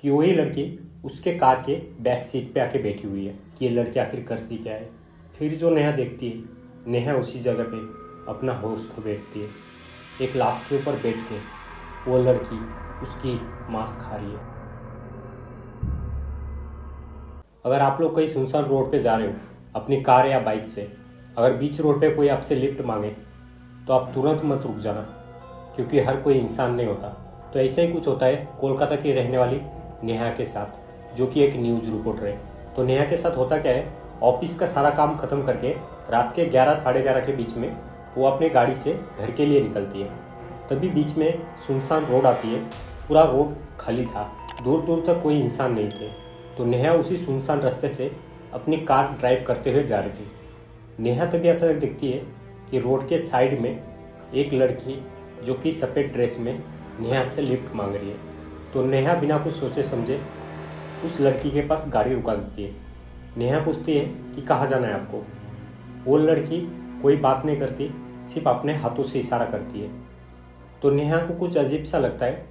कि वही लड़की उसके कार के बैक सीट पे आके बैठी हुई है कि ये लड़की आखिर करती क्या है। फिर जो नेहा देखती है, नेहा उसी जगह पे अपना होश खो बैठती है। एक लाश के ऊपर बैठ के वो लड़की उसकी मांस खा रही है। अगर आप लोग कहीं सुनसान रोड पे जा रहे हो अपनी कार या बाइक से, अगर बीच रोड पे कोई आपसे लिफ्ट मांगे तो आप तुरंत मत रुक जाना, क्योंकि हर कोई इंसान नहीं होता। तो ऐसा ही कुछ होता है कोलकाता की रहने वाली नेहा के साथ, जो कि एक न्यूज़ रिपोर्टर है। तो नेहा के साथ होता क्या है, ऑफिस का सारा काम ख़त्म करके रात के 11 साढ़े 11 के बीच में वो अपने गाड़ी से घर के लिए निकलती है। तभी बीच में सुनसान रोड आती है। पूरा रोड खाली था, दूर दूर तक कोई इंसान नहीं थे। तो नेहा उसी सुनसान रास्ते से अपनी कार ड्राइव करते हुए जा रही थी। नेहा तभी अचानक देखती है कि रोड के साइड में एक लड़की जो कि सफ़ेद ड्रेस में नेहा से लिफ्ट मांग रही है। तो नेहा बिना कुछ सोचे समझे उस लड़की के पास गाड़ी रुका देती है। नेहा पूछती है कि कहाँ जाना है आपको। वो लड़की कोई बात नहीं करती, सिर्फ अपने हाथों से इशारा करती है। तो नेहा को कुछ अजीब सा लगता है।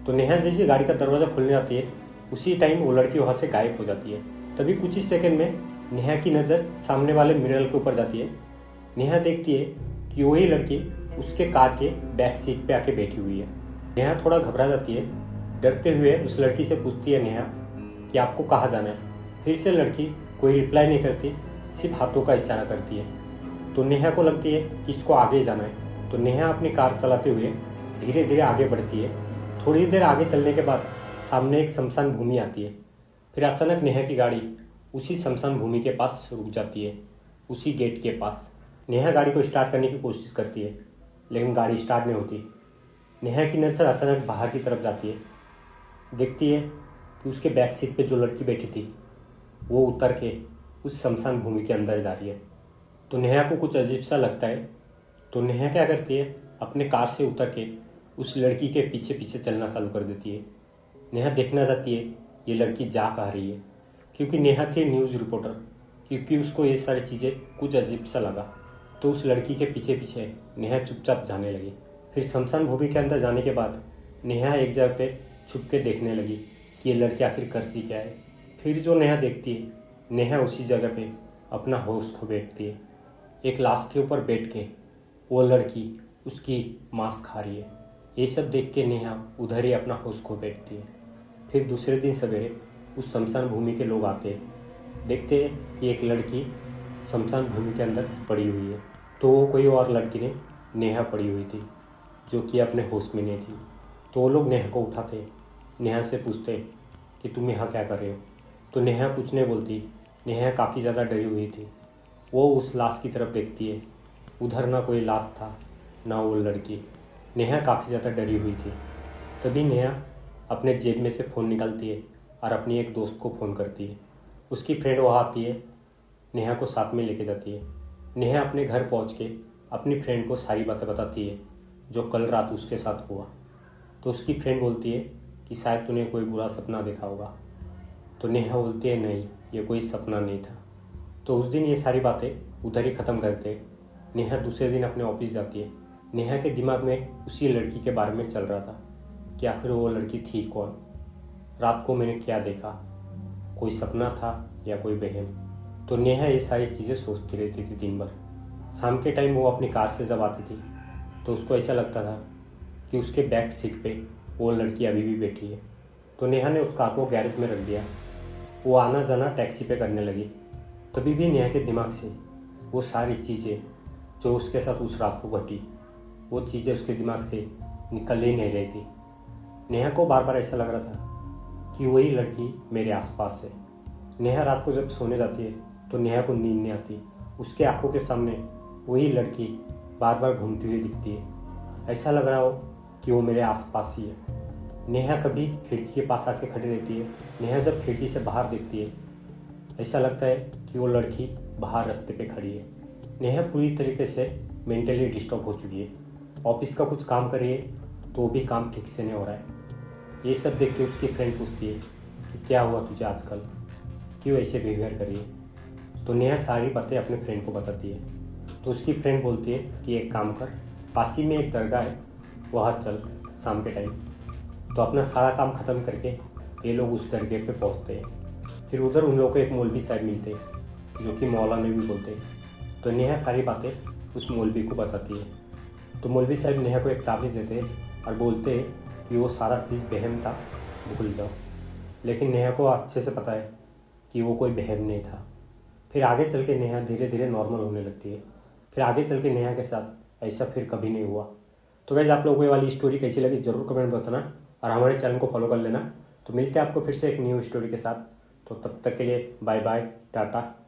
तो नेहा जैसे गाड़ी का दरवाज़ा खुलने जाती है, उसी टाइम वो लड़की वहाँ से गायब हो जाती है। तभी कुछ ही सेकंड में नेहा की नज़र सामने वाले मिरर के ऊपर जाती है। नेहा देखती है कि वही लड़की उसके कार के बैक सीट पे आके बैठी हुई है। नेहा थोड़ा घबरा जाती है। डरते हुए उस लड़की से पूछती है नेहा कि आपको कहाँ जाना है। फिर से लड़की कोई रिप्लाई नहीं करती, सिर्फ हाथों का इशारा करती है। तो नेहा को लगती है कि इसको आगे जाना है। तो नेहा अपनी कार चलाते हुए धीरे धीरे आगे बढ़ती है। थोड़ी देर आगे चलने के बाद सामने एक शमशान भूमि आती है। फिर अचानक नेहा की गाड़ी उसी शमशान भूमि के पास रुक जाती है, उसी गेट के पास। नेहा गाड़ी को स्टार्ट करने की कोशिश करती है, लेकिन गाड़ी स्टार्ट नहीं होती। नेहा की नज़र अचानक बाहर की तरफ जाती है। देखती है कि उसके बैक सीट पे जो लड़की बैठी थी वो उतर के उस शमशान भूमि के अंदर जा रही है। तो नेहा को कुछ अजीब सा लगता है। तो नेहा क्या करती है, अपने कार से उतर के उस लड़की के पीछे पीछे चलना चालू कर देती है। नेहा देखना चाहती है ये लड़की जा कहाँ रही है, क्योंकि नेहा थी न्यूज़ रिपोर्टर। क्योंकि उसको ये सारी चीज़ें कुछ अजीब सा लगा, तो उस लड़की के पीछे पीछे नेहा चुपचाप जाने लगी। फिर शमशान भूमि के अंदर जाने के बाद नेहा एक जगह पे छुप के देखने लगी कि ये लड़की आखिर करती क्या है। फिर जो नेहा देखती है, नेहा उसी जगह पे अपना होश खो बैठती है। एक लाश के ऊपर बैठ के वो लड़की उसकी मांस खा रही है। ये सब देख के नेहा उधर ही अपना होश खो बैठती है। फिर दूसरे दिन सवेरे उस शमशान भूमि के लोग आते हैं, देखते हैं कि एक लड़की शमशान भूमि के अंदर पड़ी हुई है। तो वो कोई और लड़की ने नेहा पड़ी हुई थी, जो कि अपने होश में नहीं थी। तो वो लोग नेहा को उठाते, नेहा से पूछते कि तुम यहाँ क्या कर रहे हो। तो नेहा कुछ नहीं बोलती। नेहा काफ़ी ज़्यादा डरी हुई थी। वो उस लाश की तरफ देखती है, उधर ना कोई लाश था ना वो लड़की। नेहा काफ़ी ज़्यादा डरी हुई थी। तभी नेहा अपने जेब में से फ़ोन निकालती है और अपनी एक दोस्त को फ़ोन करती है। उसकी फ्रेंड वहाँ आती है, नेहा को साथ में लेके जाती है। नेहा अपने घर पहुँच के अपनी फ्रेंड को सारी बातें बताती है जो कल रात उसके साथ हुआ। तो उसकी फ्रेंड बोलती है कि शायद तूने कोई बुरा सपना देखा होगा। तो नेहा बोलती है नहीं, ये कोई सपना नहीं था। तो उस दिन ये सारी बातें उधर ही ख़त्म करते नेहा दूसरे दिन अपने ऑफिस जाती है। नेहा के दिमाग में उसी लड़की के बारे में चल रहा था कि आखिर वो लड़की थी कौन, रात को मैंने क्या देखा, कोई सपना था या कोई वहम। तो नेहा ये सारी चीज़ें सोचती रहती थी दिन भर। शाम के टाइम वो अपनी कार से जब आती थी तो उसको ऐसा लगता था कि उसके बैक सीट पे वो लड़की अभी भी बैठी है। तो नेहा ने उस कार को गैरेज में रख दिया। वो आना जाना टैक्सी पे करने लगी। तभी भी नेहा के दिमाग से वो सारी चीज़ें जो उसके साथ उस रात को घटी, वो चीज़ें उसके दिमाग से निकल ही नहीं रही थी। नेहा को बार बार ऐसा लग रहा था कि वही लड़की मेरे आसपास है। नेहा रात को जब सोने जाती है तो नेहा को नींद नहीं आती। उसके आंखों के सामने वही लड़की बार बार घूमती हुई दिखती है। ऐसा लग रहा हो कि वो मेरे आसपास ही है। नेहा कभी खिड़की के पास आके खड़ी रहती है। नेहा जब खिड़की से बाहर देखती है, ऐसा लगता है कि वो लड़की बाहर रास्ते पे खड़ी है। नेहा पूरी तरीके से मेंटली डिस्टर्ब हो चुकी है। ऑफिस का कुछ काम कर रही है तो वो भी काम ठीक से नहीं हो रहा है। ये सब देख के उसकी फ्रेंड पूछती है कि क्या हुआ तुझे आजकल, क्यों ऐसे बिहेवियर कर रही है। तो नेहा सारी बातें अपने फ्रेंड को बताती है। तो उसकी फ्रेंड बोलती है कि एक काम कर, पास ही में एक दरगाह है, वहाँ चल शाम के टाइम। तो अपना सारा काम ख़त्म करके ये लोग उस दरगाह पे पहुंचते हैं। फिर उधर उन लोगों को एक मौलवी साहब मिलते हैं जो कि मौलाना भी बोलते हैं। तो नेहा सारी बातें उस मौलवी को बताती है। तो मौलवी साहब नेहा को एक ताबीज़ देते हैं और बोलते हैं कि वो सारा चीज़ वहम था, भूल जाओ। लेकिन नेहा को अच्छे से पता है कि वो कोई वहम नहीं था। फिर आगे चल के नेहा धीरे धीरे नॉर्मल होने लगती है। फिर आगे चल के नेहा के साथ ऐसा फिर कभी नहीं हुआ। तो गाइस, आप लोगों को ये वाली स्टोरी कैसी लगी ज़रूर कमेंट में बताना और हमारे चैनल को फॉलो कर लेना। तो मिलते हैं आपको फिर से एक न्यू स्टोरी के साथ। तो तब तक के लिए बाय बाय, टाटा।